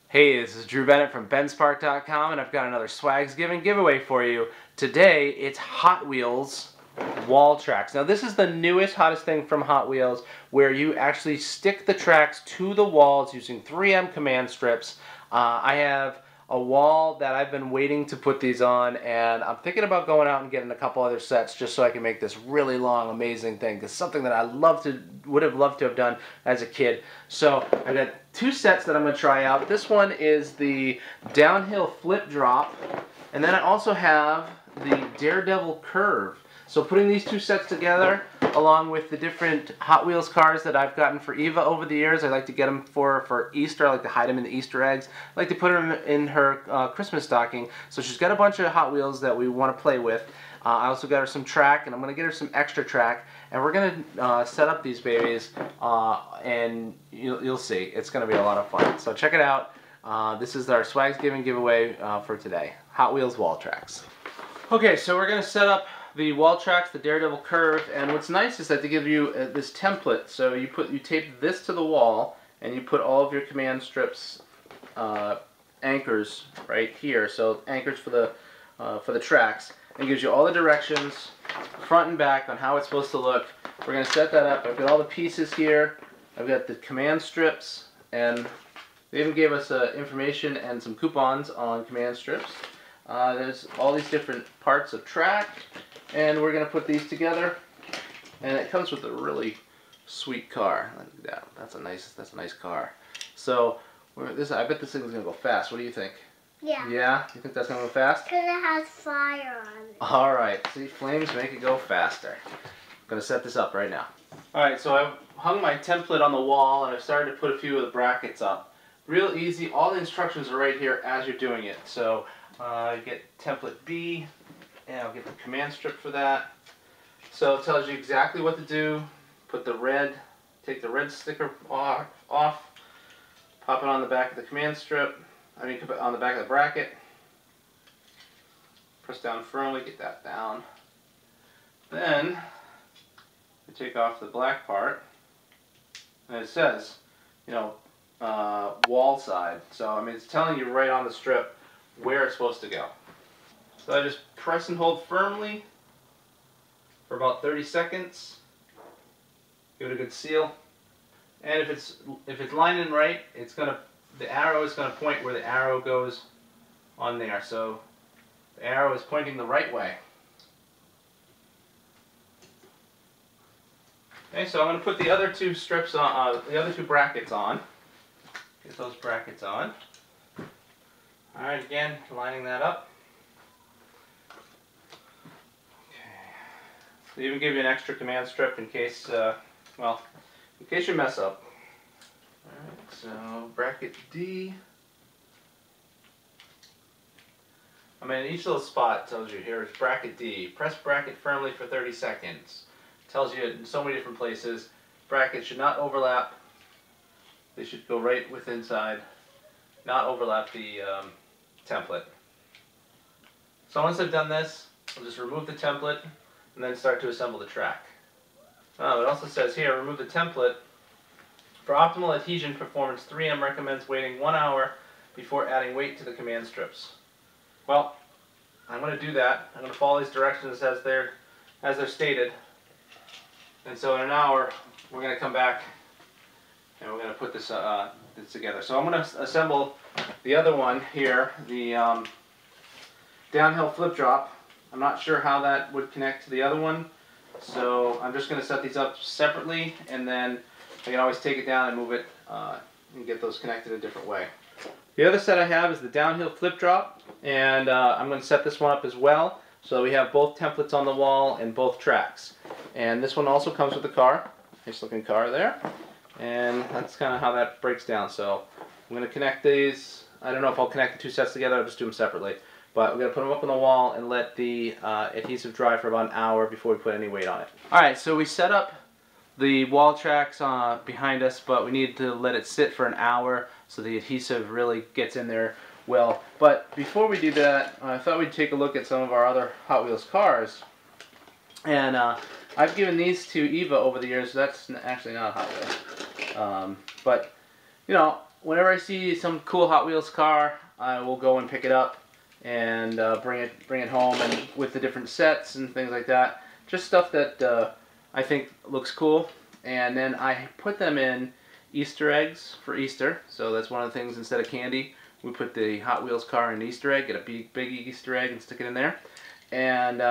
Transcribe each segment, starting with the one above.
Hey, this is Drew Bennett from benspark.com, and I've got another SwagsGiving giveaway for you. Today, it's Hot Wheels wall tracks. Now, this is the newest, hottest thing from Hot Wheels, where you actually stick the tracks to the walls using 3M command strips. I have a wall that I've been waiting to put these on, and I'm thinking about going out and getting a couple other sets just so I can make this really long, amazing thing. It's something that I would have loved to have done as a kid. So I've got two sets that I'm going to try out. This one is the downhill flip drop, and then I also have the Daredevil curve. So putting these two sets together, along with the different Hot Wheels cars that I've gotten for Eva over the years, I like to get them for Easter. I like to hide them in the Easter eggs. I like to put them in her Christmas stocking. So she's got a bunch of Hot Wheels that we want to play with. I also got her some track, and I'm going to get her some extra track. And we're going to set up these babies, and you'll see. It's going to be a lot of fun. So check it out. This is our SwagsGiving giveaway for today. Hot Wheels wall tracks. Okay, so we're going to set up the wall tracks, the Daredevil curve, and what's nice is that they give you this template. So you tape this to the wall, and you put all of your command strips anchors right here. So anchors for the tracks. It gives you all the directions, front and back, on how it's supposed to look. We're going to set that up. I've got all the pieces here. I've got the command strips, and they even gave us information and some coupons on command strips. There's all these different parts of track, and we're going to put these together, and it comes with a really sweet car. That's a nice car. So I bet this thing is going to go fast. What do you think? Yeah. Yeah? You think that's going to go fast? Because it has fire on it. Alright, see, flames make it go faster. I'm going to set this up right now. Alright, so I've hung my template on the wall, and I've started to put a few of the brackets up. Real easy. All the instructions are right here as you're doing it. So get template B, and I'll get the command strip for that. So it tells you exactly what to do. Take the red sticker off, pop it on the back of the command strip. On the back of the bracket. Press down firmly, get that down. Then you take off the black part, and it says, wall side. So it's telling you right on the strip where it's supposed to go. So I just press and hold firmly for about 30 seconds. Give it a good seal. And if it's lining right, the arrow is going to point where the arrow goes on there. So the arrow is pointing the right way. Okay, so I'm going to put the other two strips on, the other two brackets on. Get those brackets on. Alright, again, lining that up. Okay. They even give you an extra command strip in case, in case you mess up. Alright, so bracket D. Each little spot tells you here is bracket D. Press bracket firmly for 30 seconds. Tells you in so many different places. Brackets should not overlap. They should go right with inside. Not overlap the template. So once I've done this, I'll just remove the template and then start to assemble the track. It also says here, remove the template. For optimal adhesion performance, 3M recommends waiting 1 hour before adding weight to the command strips. Well, I'm going to do that. I'm going to follow these directions as they're stated. And so in an hour, we're going to come back and we're going to put this together. So I'm going to assemble the other one here, the downhill flip drop. I'm not sure how that would connect to the other one, so I'm just going to set these up separately, and then I can always take it down and move it and get those connected a different way. The other set I have is the downhill flip drop, and I'm going to set this one up as well, so we have both templates on the wall and both tracks. And this one also comes with the car, nice looking car there, and that's kind of how that breaks down. So I'm going to connect these. I don't know if I'll connect the two sets together, I'll just do them separately. But we're going to put them up on the wall and let the adhesive dry for about an hour before we put any weight on it. Alright, so we set up the wall tracks behind us, but we need to let it sit for an hour so the adhesive really gets in there well. But before we do that, I thought we'd take a look at some of our other Hot Wheels cars. And I've given these to Eva over the years. That's actually not Hot Wheels. But, whenever I see some cool Hot Wheels car, I will go and pick it up and bring it home, and with the different sets and things like that. Just stuff that I think looks cool. And then I put them in Easter eggs for Easter. So that's one of the things, instead of candy, we put the Hot Wheels car in an Easter egg, get a big Easter egg and stick it in there. And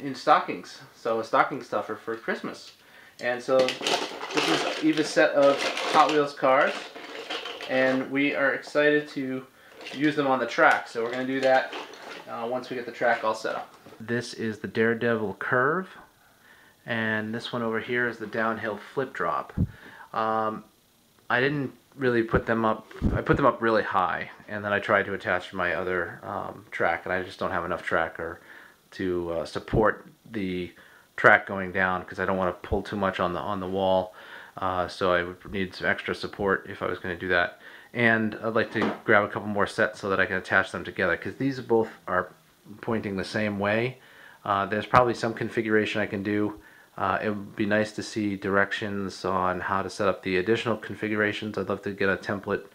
in stockings, so a stocking stuffer for Christmas. And so this is Eva's set of Hot Wheels cars, and we are excited to use them on the track. So we're going to do that once we get the track all set up. This is the Daredevil Curve, and this one over here is the Downhill Flip Drop. I didn't really put them up. I put them up really high, and then I tried to attach my other track, and I just don't have enough track to support the track going down, because I don't want to pull too much on the wall. So I would need some extra support if I was going to do that. And I'd like to grab a couple more sets so that I can attach them together, because these both are pointing the same way. There's probably some configuration I can do. It would be nice to see directions on how to set up the additional configurations. I'd love to get a template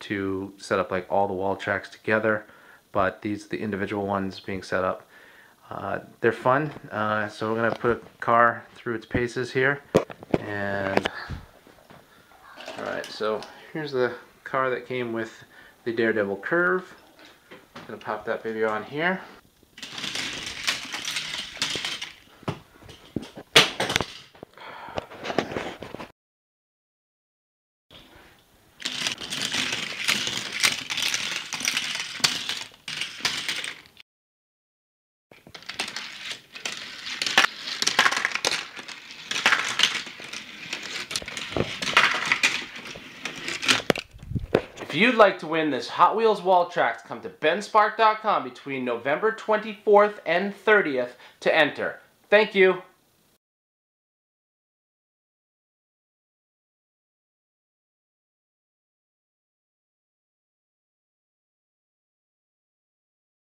to set up like all the wall tracks together, but these are the individual ones being set up. They're fun, so we're going to put a car through its paces here. And alright, so here's the car that came with the Daredevil Curve. I'm going to pop that baby on here. If you'd like to win this Hot Wheels wall tracks, come to benspark.com between November 24th and 30th to enter. Thank you.